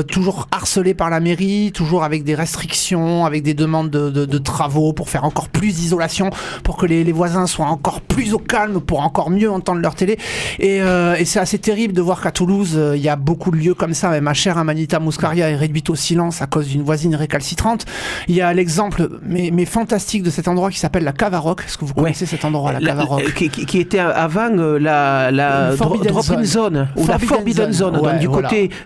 toujours harcelé par la mairie, toujours avec des restrictions, avec des demandes de travaux pour faire encore plus d'isolation, pour que les voisins soient encore plus au calme, pour encore mieux entendre leur télé. Et c'est assez terrible de voir qu'à Toulouse, il y a beaucoup de lieux comme ça. Ma chère Amanita Muscaria est réduite au silence à cause d'une voisine récalcitrante. Il y a l'exemple, mais fantastique, de cet endroit qui s'appelle la Cave à Rock. Est-ce que vous connaissez cet endroit, la Cave à Rock, qui était avant la Drop-in Zone ou la Forbidden Zone. Ouais, donc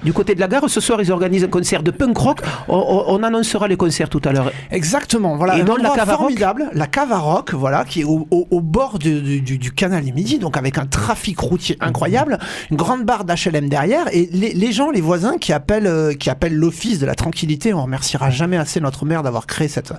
du côté de la gare, ce soir ils organisent un concert de punk rock. On annoncera les concerts tout à l'heure. Exactement, voilà. Et un donc la Cave à formidable, la Cave à Rock, voilà, qui est au bord du canal du Midi, donc avec un trafic routier incroyable, une grande barre d'HLM derrière, et les gens, les voisins qui appellent l'Office de la Tranquillité. On remerciera jamais assez notre maire d'avoir créé cette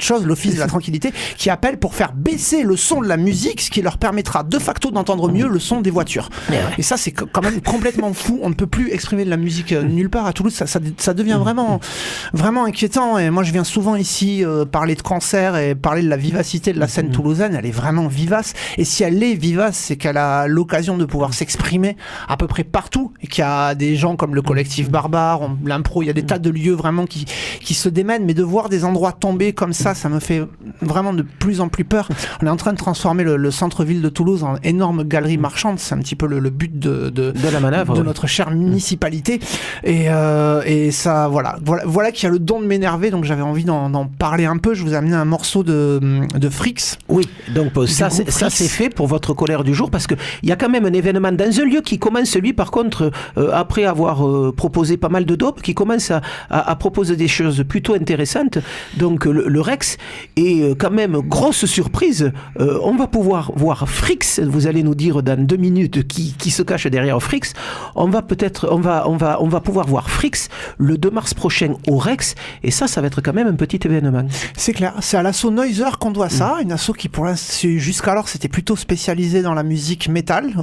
chose, l'Office de la Tranquillité, qui appelle pour faire baisser le son de la musique, ce qui leur permettra de facto d'entendre mieux le son des voitures. Et ça, c'est quand même complètement fou. On ne peut plus exprimer de la musique nulle part à Toulouse. Ça devient vraiment inquiétant. Et moi, je viens souvent ici parler de concert et parler de la vivacité de la scène toulousaine. Elle est vraiment vivace. Et si elle est vivace, c'est qu'elle a l'occasion de pouvoir s'exprimer à peu près partout. Et qu'il y a des gens comme le collectif Barbare, l'impro, il y a des tas de lieux vraiment qui se démènent. Mais de voir des endroits tomber comme ça me fait vraiment de plus en plus peur. On est en train de transformer le centre-ville de Toulouse en énorme galerie marchande. C'est un petit peu le but de la manœuvre, de notre chère municipalité. Et ça, voilà qui a le don de m'énerver, donc j'avais envie d'en parler un peu. Je vous ai amené un morceau de Frix. Oui, donc ça c'est fait pour votre colère du jour, parce qu'il y a quand même un événement dans un lieu qui commence, lui par contre, après avoir proposé pas mal de dopes, qui commence à proposer des choses plutôt intéressantes. Donc le Rex est quand même grosse surprise. On va pouvoir voir Frix. Vous allez nous dire dans 2 minutes qui se cache derrière Frix. On va pouvoir voir Frix le 2 mars prochain au Rex, et ça va être quand même un petit événement. C'est clair, c'est à l'asso Noiser qu'on doit ça, une asso qui pour l'instant, jusqu'alors c'était plutôt spécialisé dans la musique métal,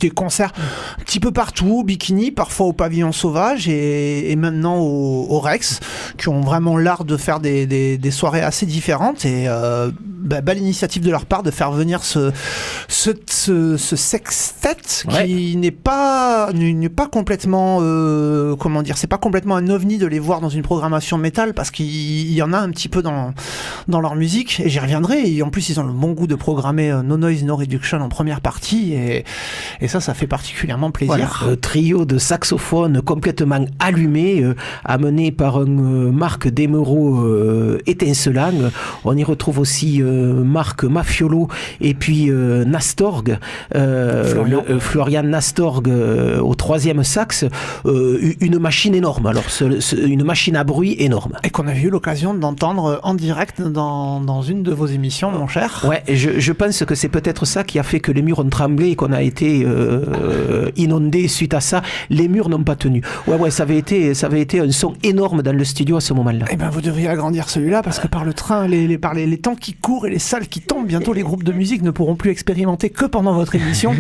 des concerts un petit peu partout, Bikini, parfois au Pavillon Sauvage et maintenant au Rex, qui ont vraiment l'art de faire des soirées assez différentes, et belle initiative de leur part de faire venir ce sextet qui n'est pas complètement comment dire, c'est pas complètement un ovni de les voir dans une programmation métal, parce qu'il y en a un petit peu dans leur musique, et j'y reviendrai. Et en plus ils ont le bon goût de programmer No Noise No Reduction en première partie, et ça fait particulièrement plaisir. Voilà, trio de saxophones complètement allumé, amené par un Marc Desmereaux étincelant. On y retrouve aussi Marc Mafiolo et puis Nastorg, Florian Nastorg au 3e sax, une machine énorme, alors une machine à bruit énorme. Et qu'on a eu l'occasion d'entendre en direct dans une de vos émissions, mon cher. Ouais, je pense que c'est peut-être ça qui a fait que les murs ont tremblé et qu'on a été inondés suite à ça. Les murs n'ont pas tenu. Ouais, ça avait été un son énorme dans le studio à ce moment-là. Eh ben, vous devriez agrandir celui-là, parce que par le train, par les temps qui courent et les salles qui tombent, bientôt les groupes de musique ne pourront plus expérimenter que pendant votre émission.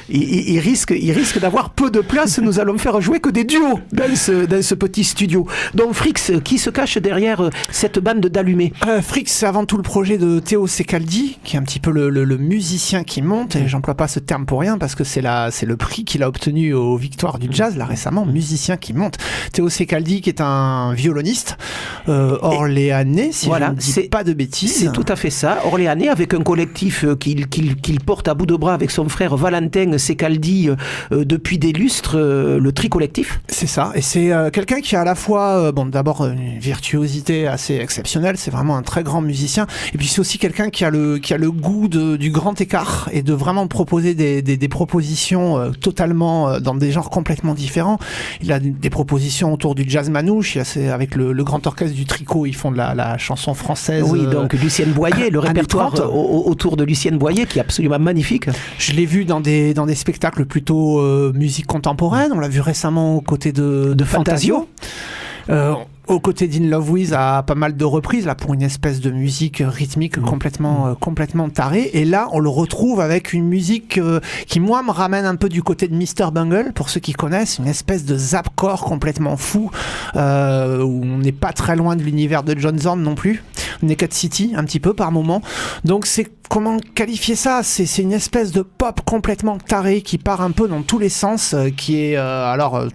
il risque d'avoir peu de place. Nous allons faire jouer que des duos dans ce petit studio. Donc Frix, qui se cache derrière cette bande d'allumés? Frix, c'est avant tout le projet de Théo Secaldi, qui est un petit peu le musicien qui monte, et j'emploie pas ce terme pour rien, parce que c'est le prix qu'il a obtenu aux Victoires du Jazz là récemment, musicien qui monte. Théo Secaldi, qui est un violoniste orléanais, si je ne dis pas de bêtises. C'est tout à fait ça, orléanais, avec un collectif qu'il porte à bout de bras avec son frère Valentin Secaldi depuis des lustres, le Tri Collectif. C'est ça, et c'est quelqu'un qui a à la fois, d'abord une virtuosité assez exceptionnelle, c'est vraiment un très grand musicien, et puis c'est aussi quelqu'un qui a le goût du grand écart, et de vraiment proposer des propositions totalement dans des genres complètement différents. Il a des propositions autour du jazz manouche, avec le grand orchestre du Tricot, ils font de la chanson française. Oui, donc Lucienne Boyer, le répertoire autour de Lucienne Boyer, qui est absolument magnifique. Je l'ai vu dans des spectacles plutôt musique contemporaine, on l'a vu récemment aux côtés de Fantasio. Aux côtés d'In Love With à pas mal de reprises, là, pour une espèce de musique rythmique complètement tarée. Et là, on le retrouve avec une musique qui, moi, me ramène un peu du côté de Mr. Bungle, pour ceux qui connaissent, une espèce de zapcore complètement fou, où on n'est pas très loin de l'univers de John Zorn non plus. Naked City, un petit peu par moment. Donc comment qualifier ça? C'est une espèce de pop complètement taré qui part un peu dans tous les sens, qui est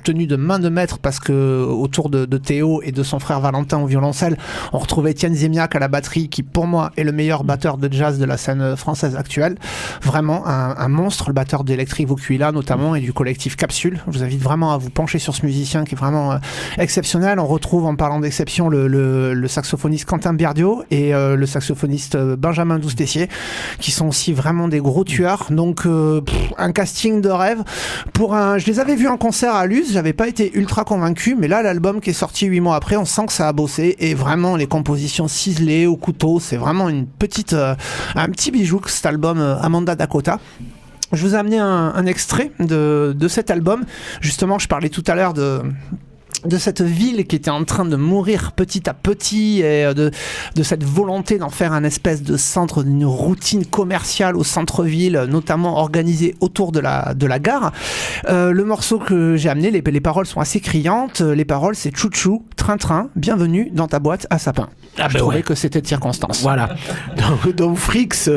tenu de main de maître, parce que autour de Théo et de son frère Valentin au violoncelle, on retrouve Étienne Zemiak à la batterie, qui pour moi est le meilleur batteur de jazz de la scène française actuelle. Vraiment un monstre, le batteur d'Electric Vocuila notamment, et du collectif Capsule. Je vous invite vraiment à vous pencher sur ce musicien qui est vraiment exceptionnel. On retrouve, en parlant d'exception, le saxophoniste Quentin Biardio et le saxophoniste Benjamin Douce-Tessier, qui sont aussi vraiment des gros tueurs. Donc un casting de rêve. Je les avais vus en concert à Luz, j'avais pas été ultra convaincu, mais là l'album qui est sorti 8 mois après, on sent que ça a bossé, et vraiment les compositions ciselées au couteau, c'est vraiment un petit bijou, cet album Amanda Dakota. Je vous ai amené un extrait de cet album. Justement, je parlais tout à l'heure de cette ville qui était en train de mourir petit à petit, et de cette volonté d'en faire un espèce de centre d'une routine commerciale au centre-ville, notamment organisée autour de la gare. Le morceau que j'ai amené, les paroles sont assez criantes. Les paroles, c'est Chouchou, train-train, bienvenue dans ta boîte à sapin. Je trouvais que c'était de circonstance. Voilà. Donc Frix,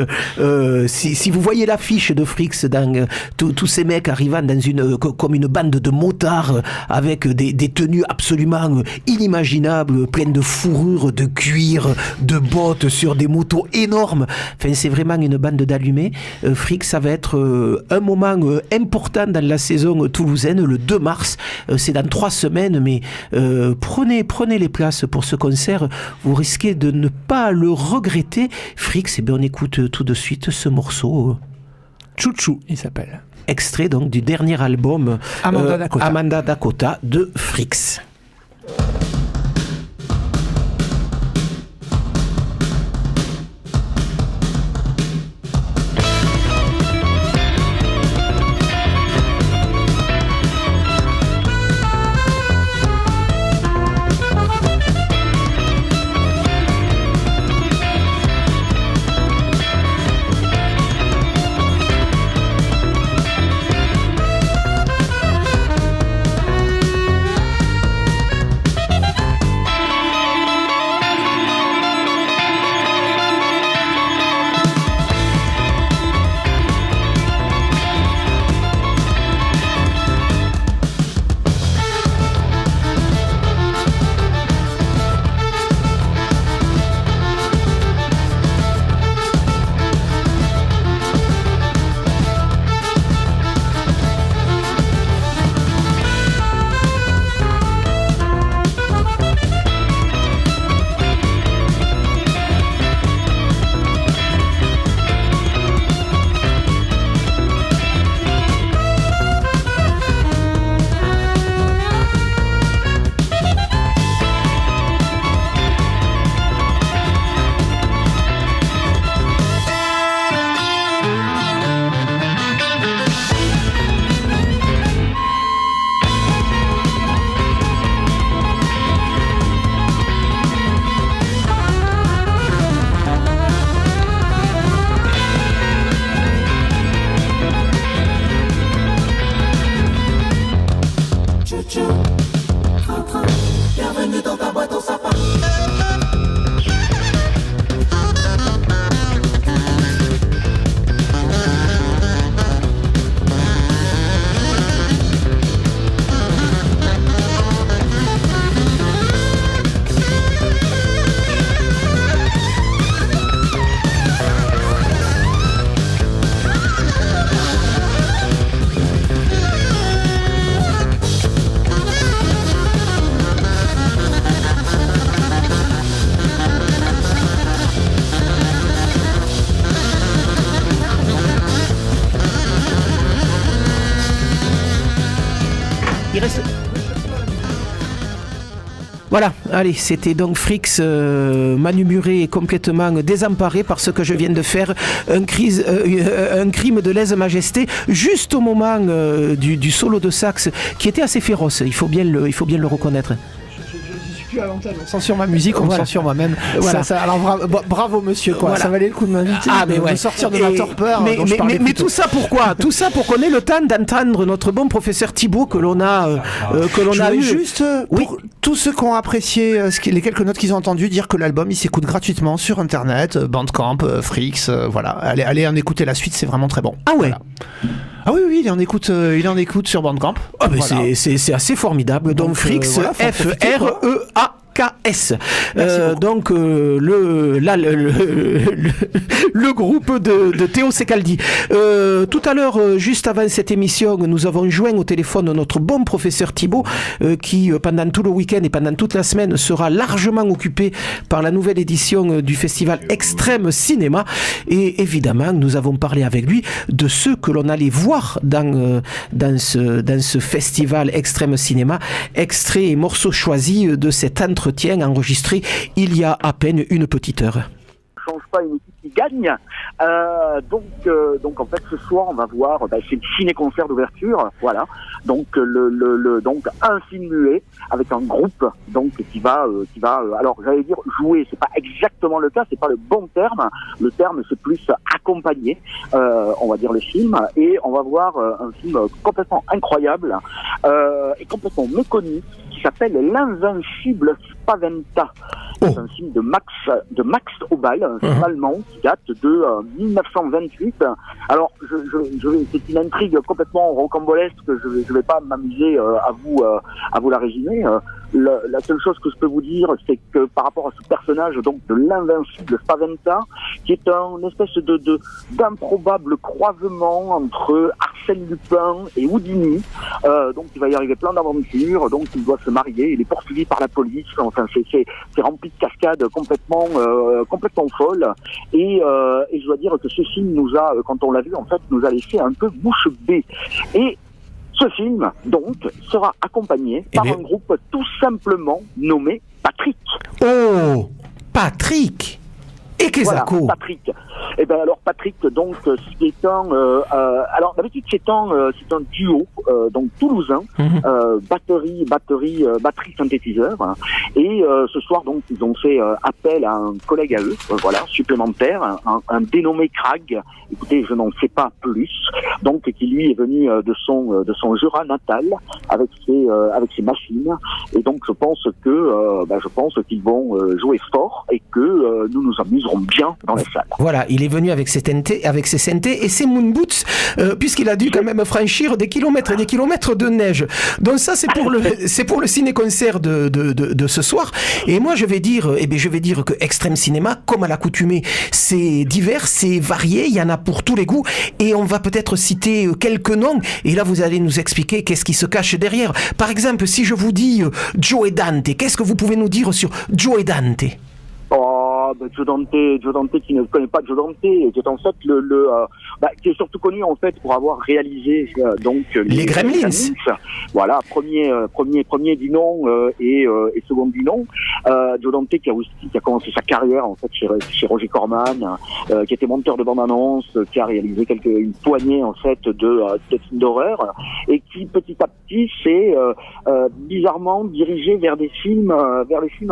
si vous voyez l'affiche de Frix dans tous ces mecs arrivant dans comme une bande de motards avec des tenues absolument inimaginables, pleines de fourrures, de cuir, de bottes sur des motos énormes. Enfin, c'est vraiment une bande d'allumés. Frix, ça va être un moment important dans la saison toulousaine, le 2 mars. C'est dans 3 semaines, mais prenez les places pour ce concert. Vous risquez de ne pas le regretter. Frix, on écoute tout de suite ce morceau. Chouchou, il s'appelle. Extrait donc du dernier album Amanda Dakota de Frix. Voilà, allez, c'était donc Frix, Manu Muret est complètement désemparé par ce que je viens de faire, un crime de lèse-majesté, juste au moment du solo de sax, qui était assez féroce, il faut bien le reconnaître. À l'antenne, on censure ma musique, on censure moi-même. Voilà. Alors bravo monsieur, quoi. Voilà. Ça valait le coup de m'inviter, de sortir de ma torpeur. Mais tout ça pourquoi ? Tout ça pour qu'on ait le temps d'entendre notre bon professeur Thibaut que l'on a eu. Juste pour tous ceux qui ont apprécié les quelques notes qu'ils ont entendues, dire que l'album il s'écoute gratuitement sur internet, Bandcamp, Frix, voilà. Allez en écouter la suite, c'est vraiment très bon. Ah ouais. Voilà. Ah oui, il en écoute sur Bandcamp. Ah ben voilà. c'est assez formidable. Donc Frix, voilà, F-R-E-A-K-S. Donc le groupe de Théo Secaldi. Tout à l'heure, juste avant cette émission, nous avons joint au téléphone notre bon professeur Thibaut, qui pendant tout le week-end et pendant toute la semaine sera largement occupé par la nouvelle édition du festival Extrême Cinéma. Et évidemment, nous avons parlé avec lui de ce que l'on allait voir dans ce festival Extrême Cinéma, extraits et morceaux choisis de cet entretien enregistré il y a à peine une petite heure. Change pas une équipe qui gagne. Donc en fait ce soir on va voir, c'est le ciné-concert d'ouverture, voilà. Donc donc un film muet avec un groupe donc qui va alors j'allais dire jouer, c'est pas exactement le cas, c'est pas le bon terme. Le terme c'est plus accompagner, on va dire le film, et on va voir un film complètement incroyable et complètement méconnu qui s'appelle L'Invincible Spaventa. C'est un film de Max Obal, un film allemand qui date de 1928. Alors, c'est une intrigue complètement rocambolesque. Je vais pas m'amuser à vous la résumer. La seule chose que je peux vous dire, c'est que par rapport à ce personnage donc de l'invincible Spaventa, qui est un espèce d'improbable croisement entre Arsène Lupin et Houdini, donc il va y arriver plein d'aventures, donc il doit se marier, il est poursuivi par la police, enfin c'est rempli de cascades complètement folles, et je dois dire que ce film nous a, quand on l'a vu en fait, nous a laissé un peu bouche bée. Et ce film, donc, sera accompagné par un groupe tout simplement nommé Patrick. Oh, Patrick et Kezako. Voilà, Patrick. Eh ben alors Patrick, donc, c'est alors d'habitude c'est un duo, donc toulousain, batterie synthétiseur, et ce soir donc ils ont fait appel à un collègue à eux, supplémentaire, un dénommé Krag. Écoutez, je n'en sais pas plus, donc qui lui est venu de son Jura natal avec ses machines, et donc je pense qu'ils vont jouer fort et que nous nous amuserons bien dans la salle. Voilà, il est venu avec ses synthés et ses moon boots, puisqu'il a dû quand même franchir des kilomètres et des kilomètres de neige. Donc ça, c'est pour le ciné-concert de ce soir. Et moi, je vais dire que Extrême Cinéma, comme à l'accoutumée, c'est divers, c'est varié, il y en a pour tous les goûts. Et on va peut-être citer quelques noms. Et là, vous allez nous expliquer qu'est-ce qui se cache derrière. Par exemple, si je vous dis Joe Dante, qu'est-ce que vous pouvez nous dire sur Joe Dante? Joe Dante qui ne connaît pas Joe Dante, qui est en fait qui est surtout connu en fait pour avoir réalisé donc les Gremlins. Voilà, premier du nom et second du nom. Joe Dante qui a commencé sa carrière en fait chez Roger Corman, qui était monteur de bande-annonce, qui a réalisé une poignée en fait de films d'horreur, et qui petit à petit s'est bizarrement dirigé vers des films un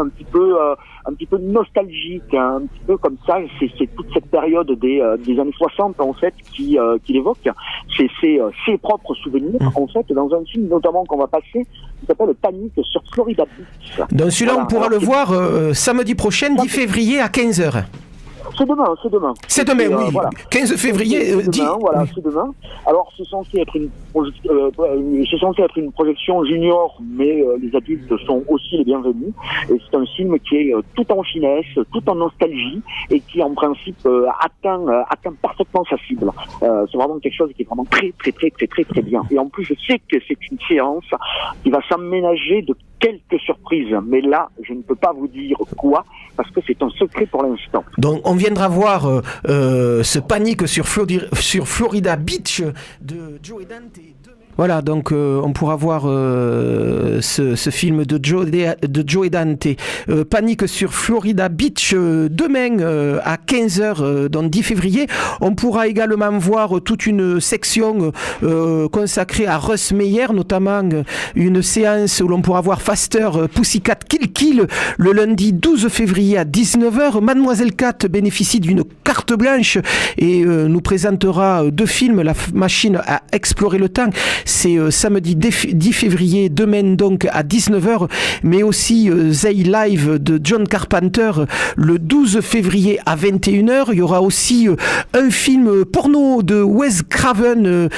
petit peu nostalgiques, un petit peu comme ça. C'est toute cette période des années 60 en fait qu'il évoque. C'est ses propres souvenirs en fait dans un film notamment qu'on va passer qui s'appelle Panique sur Florida Beach. Donc celui-là, on pourra le voir samedi prochain, 10 février à 15h. C'est demain. C'est demain, oui. Voilà. 15 février. C'est demain. Alors, c'est censé être une projection junior, mais les adultes sont aussi les bienvenus. Et c'est un film qui est tout en finesse, tout en nostalgie, et qui, en principe, atteint parfaitement sa cible. C'est vraiment quelque chose qui est vraiment très, très, très, très, très, très bien. Et en plus, je sais que c'est une séance qui va s'aménager de quelques surprises, mais là, je ne peux pas vous dire quoi, parce que c'est un secret pour l'instant. Donc, on viendra voir ce Panique sur Florida Beach de Joe Dante. Voilà, donc on pourra voir ce film de Joe Dante, Panique sur Florida Beach, demain à 15h, donc 10 février. On pourra également voir toute une section consacrée à Russ Meyer, notamment une séance où l'on pourra voir Faster, Pussycat Kill Kill, le lundi 12 février à 19h. Mademoiselle Cat bénéficie d'une carte blanche et nous présentera 2 films, La machine à explorer le temps. C'est samedi 10 février, demain donc à 19h, mais aussi Zay Live de John Carpenter le 12 février à 21h. Il y aura aussi un film porno de Wes Craven,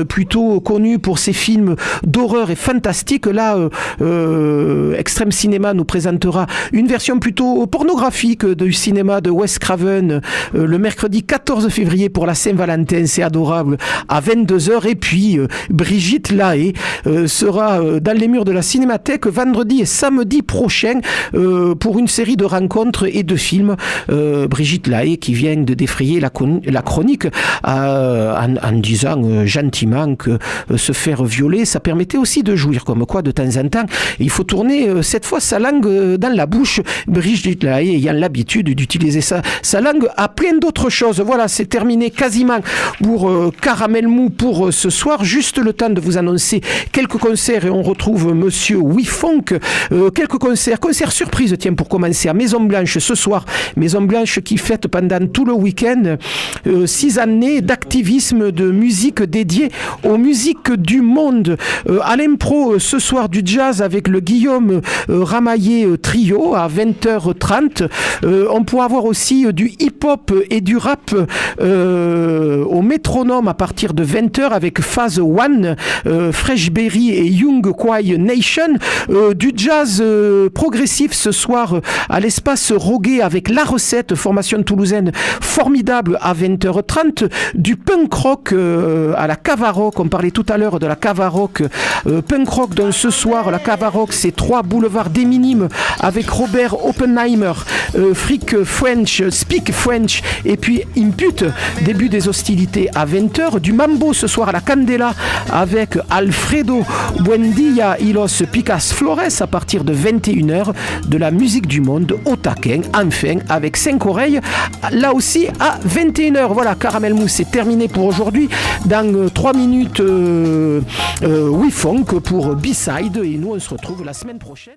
plutôt connu pour ses films d'horreur et fantastique. Là, Extrême Cinéma nous présentera une version plutôt pornographique du cinéma de Wes Craven le mercredi 14 février pour la Saint-Valentin, c'est adorable, à 22h. Et puis Brigitte Lahaye sera dans les murs de la Cinémathèque vendredi et samedi prochain pour une série de rencontres et de films. Brigitte Lahaye qui vient de défrayer la chronique en disant gentiment que se faire violer, ça permettait aussi de jouir, comme quoi de temps en temps il faut tourner cette fois sa langue dans la bouche. Brigitte Lahaye ayant l'habitude d'utiliser sa langue à plein d'autres choses. Voilà, c'est terminé quasiment pour Caramel Mou pour ce soir. soir. Juste le temps de vous annoncer quelques concerts et on retrouve Monsieur WeFunk. Quelques concerts surprises, tiens, pour commencer à Maison Blanche ce soir. Maison Blanche qui fête pendant tout le week-end 6 années d'activisme de musique dédiée aux musiques du monde. À l'impro ce soir du jazz avec le Guillaume Ramaillé Trio à 20h30. On pourra avoir aussi du hip-hop et du rap au métronome à partir de 20h avec Phase One, Freshberry et Young Kwai Nation. Du jazz progressif ce soir à l'espace Roguet avec La Recette, formation toulousaine formidable à 20h30. Du punk rock à la Cavaroc, on parlait tout à l'heure de la Cavaroc. Punk rock dont ce soir la Cavaroc c'est 3 boulevards des Minimes avec Robert Oppenheimer, Freak French, Speak French et puis Impute, début des hostilités à 20h. Du mambo ce soir à la Candela avec Alfredo Buendia y los Picas Flores à partir de 21h. De la musique du monde au taquin, enfin avec 5 oreilles là aussi à 21h. Voilà, Caramel Mousse c'est terminé pour aujourd'hui. Dans 3 minutes WeFunk pour B-Side et nous on se retrouve la semaine prochaine.